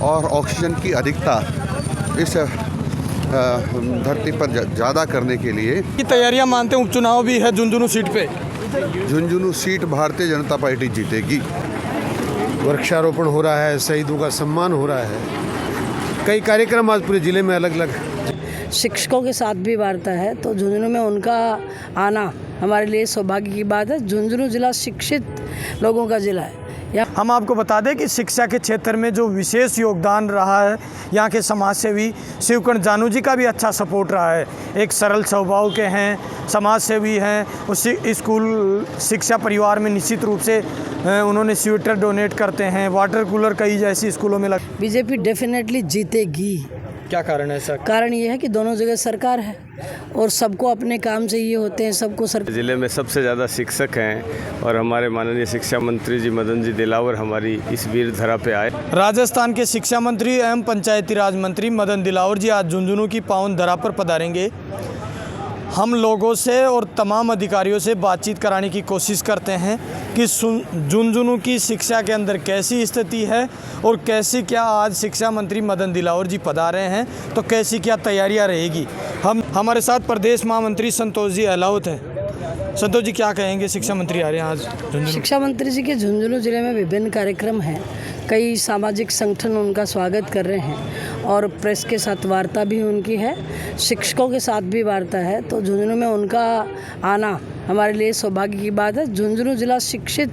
और ऑक्सीजन की अधिकता इस धरती पर ज़्यादा करने के लिए की तैयारियां मानते हैं। उपचुनाव भी है झुंझुनू सीट पे। झुंझुनू सीट भारतीय जनता पार्टी जीतेगी। वृक्षारोपण हो रहा है, शहीदों का सम्मान हो रहा है, कई कार्यक्रम आज पूरे ज़िले में अलग अलग। शिक्षकों के साथ भी वार्ता है, तो झुंझुनू में उनका आना हमारे लिए सौभाग्य की बात है। झुंझुनू जिला शिक्षित लोगों का जिला है। हम आपको बता दें कि शिक्षा के क्षेत्र में जो विशेष योगदान रहा है, यहाँ के समाज सेवी शिवकर्ण जानू जी का भी अच्छा सपोर्ट रहा है। एक सरल स्वभाव के हैं, समाज सेवी हैं। उस स्कूल शिक्षा परिवार में निश्चित रूप से उन्होंने स्वेटर डोनेट करते हैं, वाटर कूलर कई जैसी स्कूलों में बीजेपी डेफिनेटली जीतेगी। क्या कारण है सर? कारण ये है कि दोनों जगह सरकार है और सबको अपने काम चाहिए होते हैं, सबको सरकार। जिले में सबसे ज़्यादा शिक्षक हैं और हमारे माननीय शिक्षा मंत्री जी मदन जी दिलावर हमारी इस वीर धरा पे आए। राजस्थान के शिक्षा मंत्री एवं पंचायती राज मंत्री मदन दिलावर जी आज झुंझुनू की पावन धरा पर पधारेंगे। हम लोगों से और तमाम अधिकारियों से बातचीत कराने की कोशिश करते हैं कि झुंझुनू की शिक्षा के अंदर कैसी स्थिति है और कैसी क्या आज शिक्षा मंत्री मदन दिलावर जी पधारे हैं तो कैसी क्या तैयारियां रहेगी। हमारे साथ प्रदेश महामंत्री संतोष जी अहलावत हैं। संतोष जी, क्या कहेंगे? शिक्षा मंत्री आ रहे हैं आज झुंझुनू। शिक्षा मंत्री जी के झुंझुनू जिले में विभिन्न कार्यक्रम हैं, कई सामाजिक संगठन उनका स्वागत कर रहे हैं और प्रेस के साथ वार्ता भी उनकी है, शिक्षकों के साथ भी वार्ता है। तो झुंझुनू में उनका आना हमारे लिए सौभाग्य की बात है। झुंझुनू जिला शिक्षित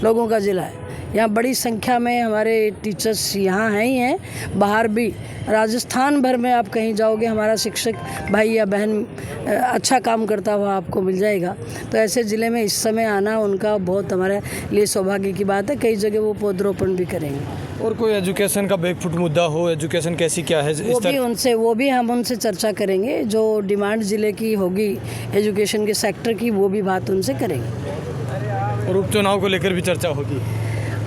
लोगों का जिला है। यहाँ बड़ी संख्या में हमारे टीचर्स यहाँ हैं ही हैं, बाहर भी राजस्थान भर में आप कहीं जाओगे हमारा शिक्षक भाई या बहन अच्छा काम करता हुआ आपको मिल जाएगा। तो ऐसे ज़िले में इस समय आना उनका बहुत हमारे लिए सौभाग्य की बात है। कई जगह वो पौधरोपण भी करेंगे। और कोई एजुकेशन का बैकफुट मुद्दा हो, एजुकेशन कैसी क्या है वो भी हम उनसे चर्चा करेंगे। जो डिमांड ज़िले की होगी एजुकेशन के सेक्टर की, वो भी बात उनसे करेंगे। और उपचुनाव को लेकर भी चर्चा होगी।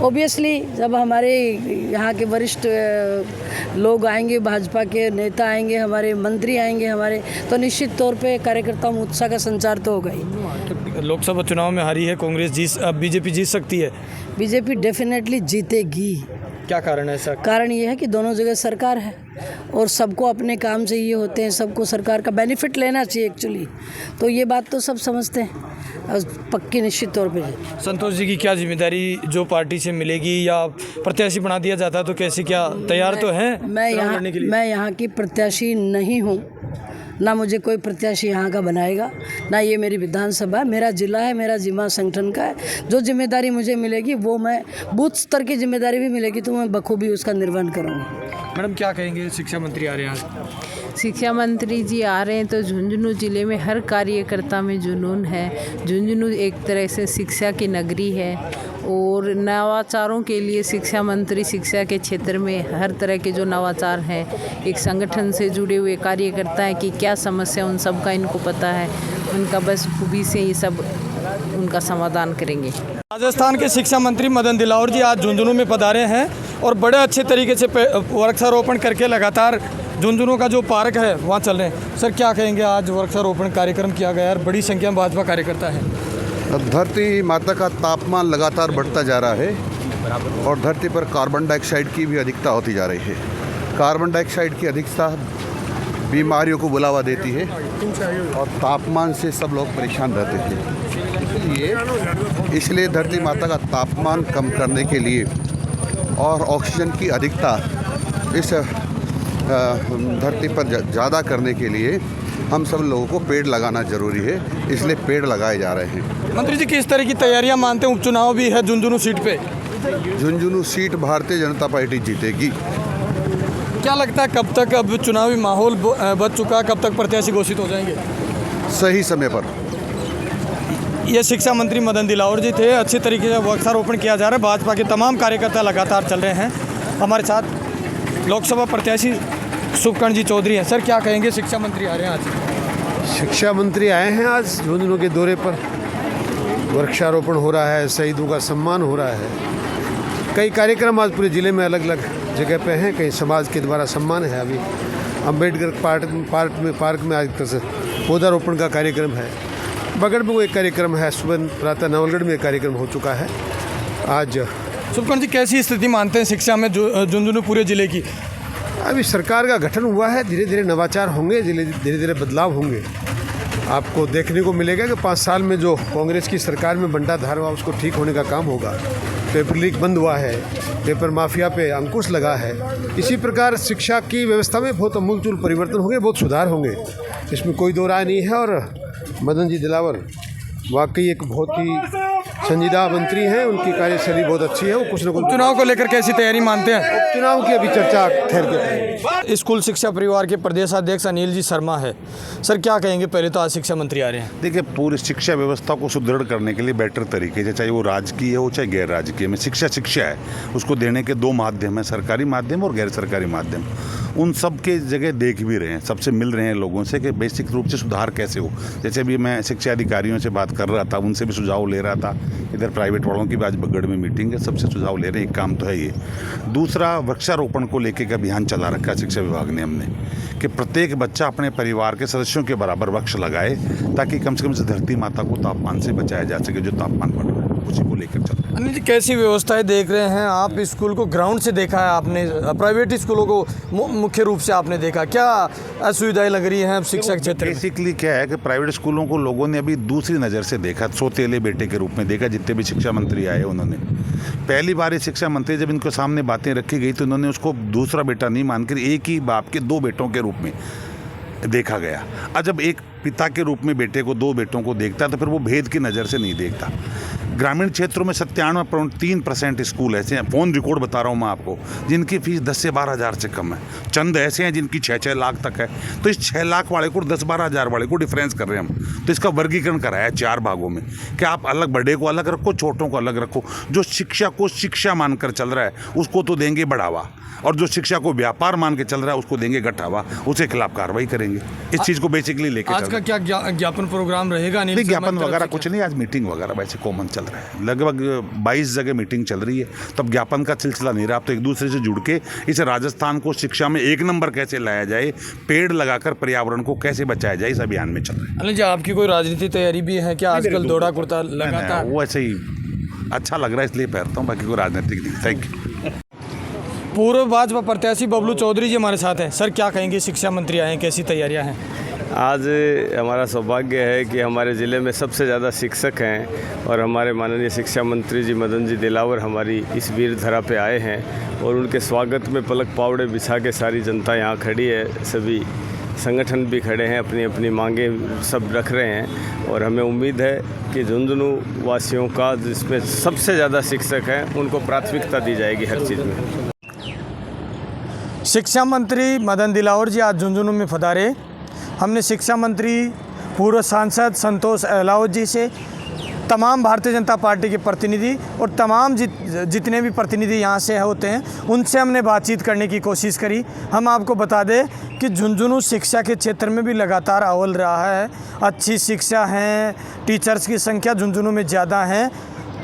ओबियसली जब हमारे यहाँ के वरिष्ठ लोग आएंगे, भाजपा के नेता आएंगे, हमारे मंत्री आएंगे हमारे, तो निश्चित तौर पे कार्यकर्ताओं में उत्साह का संचार तो होगा ही। लोकसभा चुनाव में हारी है कांग्रेस, बीजेपी जीत सकती है? बीजेपी डेफिनेटली जीतेगी। क्या कारण है सर? कारण ये है कि दोनों जगह सरकार है और सबको अपने काम चाहिए होते हैं, सबको सरकार का बेनिफिट लेना चाहिए एक्चुअली। तो ये बात तो सब समझते हैं पक्की निश्चित तौर पे। संतोष जी की क्या जिम्मेदारी जो पार्टी से मिलेगी या प्रत्याशी बना दिया जाता है तो कैसे क्या तैयार तो हैं? मैं यहाँ की प्रत्याशी नहीं हूँ, ना मुझे कोई प्रत्याशी यहाँ का बनाएगा, ना ये मेरी विधानसभा है। मेरा जिला है, मेरा जिला संगठन का है। जो जिम्मेदारी मुझे मिलेगी वो मैं बूथ स्तर की जिम्मेदारी भी मिलेगी तो मैं बखूबी उसका निर्वहन करूँगी। मैडम, क्या कहेंगे? शिक्षा मंत्री आ रहे हैं आज। शिक्षा मंत्री जी आ रहे हैं तो झुंझुनू ज़िले में हर कार्यकर्ता में जुनून है। झुंझुनू एक तरह से शिक्षा की नगरी है और नवाचारों के लिए शिक्षा मंत्री शिक्षा के क्षेत्र में हर तरह के जो नवाचार हैं, एक संगठन से जुड़े हुए कार्यकर्ता हैं कि क्या समस्या उन सब का इनको पता है, उनका बस खूबी से ये सब उनका समाधान करेंगे। राजस्थान के शिक्षा मंत्री मदन दिलावर जी आज झुंझुनू में पधारे हैं और बड़े अच्छे तरीके से वृक्षारोपण करके लगातार झुंझुनू का जो पार्क है वहाँ चल रहे हैं। सर, क्या कहेंगे? आज वृक्षारोपण कार्यक्रम किया गया है, बड़ी संख्या में भाजपा कार्यकर्ता है। धरती माता का तापमान लगातार बढ़ता जा रहा है और धरती पर कार्बन डाइऑक्साइड की भी अधिकता होती जा रही है। कार्बन डाइऑक्साइड की अधिकता बीमारियों को बुलावा देती है और तापमान से सब लोग परेशान रहते हैं। इसलिए धरती माता का तापमान कम करने के लिए और ऑक्सीजन की अधिकता इस धरती पर ज़्यादा करने के लिए हम सब लोगों को पेड़ लगाना ज़रूरी है, इसलिए पेड़ लगाए जा रहे हैं। मंत्री जी, किस तरह की तैयारियां मानते हैं? उपचुनाव भी है झुंझुनू सीट पे। झुंझुनू सीट भारतीय जनता पार्टी जीतेगी। क्या लगता है कब तक अब चुनावी माहौल बच चुका, कब तक प्रत्याशी घोषित हो जाएंगे? सही समय पर। ये शिक्षा मंत्री मदन दिलावर जी थे। अच्छी तरीके से वृक्षारोपण किया जा रहा है। भाजपा के तमाम कार्यकर्ता लगातार चल रहे हैं। हमारे साथ लोकसभा प्रत्याशी शिवकर्ण जी चौधरी हैं। सर, क्या कहेंगे? शिक्षा मंत्री आ रहे हैं आज। शिक्षा मंत्री आए हैं आज झुंझुनू के दौरे पर। वृक्षारोपण हो रहा है, शहीदों का सम्मान हो रहा है, कई कार्यक्रम आज पूरे ज़िले में अलग अलग जगह पे हैं। कहीं समाज के द्वारा सम्मान है। अभी अम्बेडकर पार्क में आज पौधारोपण का कार्यक्रम है। बगड़ में वो एक कार्यक्रम है, सुबह प्रातः नवलगढ़ में एक कार्यक्रम हो चुका है। आज सुपकर्ण जी, कैसी स्थिति मानते हैं शिक्षा में झुंझुनू पूरे ज़िले की? अभी सरकार का गठन हुआ है, धीरे धीरे नवाचार होंगे, धीरे धीरे बदलाव होंगे। आपको देखने को मिलेगा कि 5 साल में जो कांग्रेस की सरकार में बंटाधार हुआ उसको ठीक होने का काम होगा। पेपर लीक बंद हुआ है, पेपर माफिया पे अंकुश लगा है। इसी प्रकार शिक्षा की व्यवस्था में बहुत अमूलचूल परिवर्तन होंगे, बहुत सुधार होंगे, इसमें कोई दो राय नहीं है। और मदन जी दिलावर वाकई एक बहुत ही संजीदा मंत्री हैं, उनकी कार्यशैली बहुत अच्छी है। वो कुछ न कुछ चुनाव को लेकर कैसी तैयारी मानते हैं? चुनाव की अभी चर्चा ठहर के करेंगे। स्कूल शिक्षा परिवार के प्रदेशाध्यक्ष अनिल जी शर्मा है। सर, क्या कहेंगे? पहले तो आज शिक्षा मंत्री आ रहे हैं। देखिए, पूरी शिक्षा व्यवस्था को सुदृढ़ करने के लिए बेटर तरीके से, चाहे वो राजकीय हो चाहे गैर राजकीय में, शिक्षा है, उसको देने के 2 माध्यम हैं, सरकारी माध्यम और गैर सरकारी माध्यम। उन सब के जगह देख भी रहे हैं, सबसे मिल रहे हैं लोगों से कि बेसिक रूप से सुधार कैसे हो। जैसे अभी मैं शिक्षा अधिकारियों से बात कर रहा था, उनसे भी सुझाव ले रहा था। इधर प्राइवेट वालों की भी आज बगड़ में मीटिंग है, सबसे सुझाव ले रहे हैं। एक काम तो है ये। दूसरा, वृक्षारोपण को लेकर का अभियान चला रखा है शिक्षा विभाग ने हमने, कि प्रत्येक बच्चा अपने परिवार के सदस्यों के बराबर वृक्ष लगाए, ताकि कम से कम धरती माता को तापमान से बचाया जा सके, जो तापमान बढ़ रहा है उसी को लेकर चल रहा है। अनिल जी, कैसी व्यवस्थाएं देख रहे हैं आप? स्कूल को ग्राउंड से देखा है आपने, प्राइवेट स्कूलों को मुख्य रूप से आपने देखा, क्या असुविधाएं लग रही हैं शिक्षा के क्षेत्र में? बेसिकली क्या है कि प्राइवेट स्कूलों को लोगों ने अभी दूसरी नज़र से देखा, सौतेले बेटे के रूप में देखा। जितने भी शिक्षा मंत्री आए उन्होंने पहली बार ये शिक्षा मंत्री जब इनके सामने बातें रखी गई तो उन्होंने उसको दूसरा बेटा नहीं मानकर एक ही बाप के 2 बेटों के रूप में देखा गया। और जब एक पिता के रूप में बेटे को 2 बेटों को देखता तो फिर वो भेद की नज़र से नहीं देखता। ग्रामीण क्षेत्रों में 97.3% स्कूल ऐसे हैं, फ़ोन रिकॉर्ड बता रहा हूँ मैं आपको, जिनकी फीस 10 से 12 हज़ार से कम है। चंद ऐसे हैं जिनकी 6-6 लाख तक है। तो इस 6 लाख वाले को 10-12 हज़ार वाले को डिफरेंस कर रहे हैं हम। तो इसका वर्गीकरण कराया है 4 भागों में कि आप अलग बड़े को अलग रखो, छोटों को अलग रखो। जो शिक्षा को शिक्षा मानकर चल रहा है उसको तो देंगे बढ़ावा, और जो शिक्षा को व्यापार मान के चल रहा है उसको देंगे घटावा, उसके खिलाफ कार्रवाई करेंगे। इस चीज़ को बेसिकली लेकर आज का क्या ज्ञापन प्रोग्राम रहेगा? नहीं, ज्ञापन वगैरह कुछ नहीं, आज मीटिंग वगैरह वैसे कॉमन चल रहा है। लगभग 22 जगह मीटिंग चल रही है, तब ज्ञापन का सिलसिला नहीं रहा। अब तो एक दूसरे से जुड़ के इस राजस्थान को शिक्षा में 1 नंबर कैसे लाया जाए, पेड़ लगाकर पर्यावरण को कैसे बचाया जाए, इस अभियान में चल रहा है। अनिल जी, आपकी कोई राजनीति तैयारी भी है क्या? आजकल दौड़ा कुर्ता लगातार वो ऐसे ही अच्छा लग रहा है इसलिए पहनता हूँ, बाकी कोई राजनीतिक नहीं। Thank you. पूर्व भाजपा प्रत्याशी बबलू चौधरी जी हमारे साथ हैं। सर, क्या कहेंगे? शिक्षा मंत्री आए हैं, कैसी तैयारियां हैं? आज हमारा सौभाग्य है कि हमारे ज़िले में सबसे ज़्यादा शिक्षक हैं और हमारे माननीय शिक्षा मंत्री जी मदन जी दिलावर हमारी इस वीर धरा पे आए हैं और उनके स्वागत में पलक पावड़े बिछा के सारी जनता यहाँ खड़ी है। सभी संगठन भी खड़े हैं, अपनी अपनी मांगें सब रख रहे हैं और हमें उम्मीद है कि झुंझुनू वासियों का जिसमें सबसे ज़्यादा शिक्षक हैं उनको प्राथमिकता दी जाएगी हर चीज़ में। शिक्षा मंत्री मदन दिलावर जी आज झुंझुनू में पधारे। हमने शिक्षा मंत्री, पूर्व सांसद संतोष अहलावत जी से, तमाम भारतीय जनता पार्टी के प्रतिनिधि और तमाम जितने भी प्रतिनिधि यहाँ से होते हैं उनसे हमने बातचीत करने की कोशिश करी। हम आपको बता दें कि झुंझुनू शिक्षा के क्षेत्र में भी लगातार अव्वल रहा है। अच्छी शिक्षा है, टीचर्स की संख्या झुंझुनू में ज़्यादा है,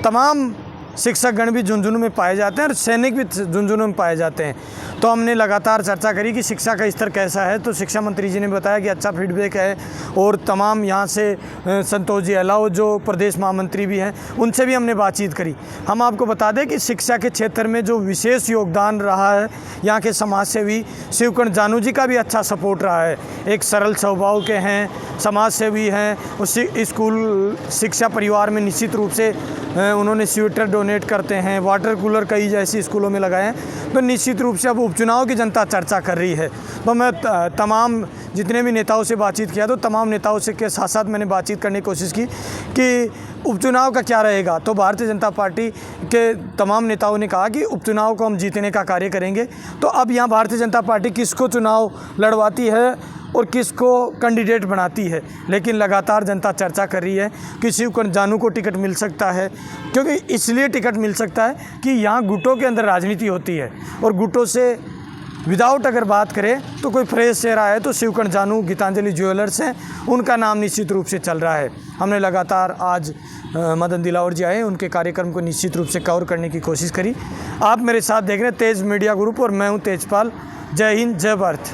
तमाम शिक्षकगण भी झुंझुनू में पाए जाते हैं और सैनिक भी झुंझुनू में पाए जाते हैं। तो हमने लगातार चर्चा करी कि शिक्षा का स्तर कैसा है। तो शिक्षा मंत्री जी ने बताया कि अच्छा फीडबैक है और तमाम यहाँ से संतोष जी अहलावत जो प्रदेश महामंत्री भी हैं उनसे भी हमने बातचीत करी। हम आपको बता दें कि शिक्षा के क्षेत्र में जो विशेष योगदान रहा है, यहाँ के समाज सेवी शिवकर्ण जानू जी का भी अच्छा सपोर्ट रहा है। एक सरल स्वभाव के हैं, समाज सेवी हैं, उस स्कूल शिक्षा परिवार में निश्चित रूप से उन्होंने स्वेटर डोनेट करते हैं, वाटर कूलर कई जैसी स्कूलों में लगाए हैं। तो निश्चित रूप से अब उपचुनाव की जनता चर्चा कर रही है। तो मैं तमाम जितने भी नेताओं से बातचीत किया तो तमाम नेताओं से के साथ साथ मैंने बातचीत करने की कोशिश की कि उपचुनाव का क्या रहेगा। तो भारतीय जनता पार्टी के तमाम नेताओं ने कहा कि उपचुनाव को हम जीतने का कार्य करेंगे। तो अब यहाँ भारतीय जनता पार्टी किसको चुनाव लड़वाती है और किसको कैंडिडेट बनाती है, लेकिन लगातार जनता चर्चा कर रही है कि शिवकर्ण जानू को टिकट मिल सकता है। क्योंकि इसलिए टिकट मिल सकता है कि यहाँ गुटों के अंदर राजनीति होती है और गुटों से विदाउट अगर बात करें तो कोई फ्रेश चेहरा है तो शिवकर्ण जानू गीतांजलि ज्वेलर्स हैं, उनका नाम निश्चित रूप से चल रहा है। हमने लगातार आज मदन दिलावर जी आए, उनके कार्यक्रम को निश्चित रूप से कवर करने की कोशिश करी। आप मेरे साथ देख रहे हैं तेज मीडिया ग्रुप और मैं हूँ तेजपाल। जय हिंद, जय भारत।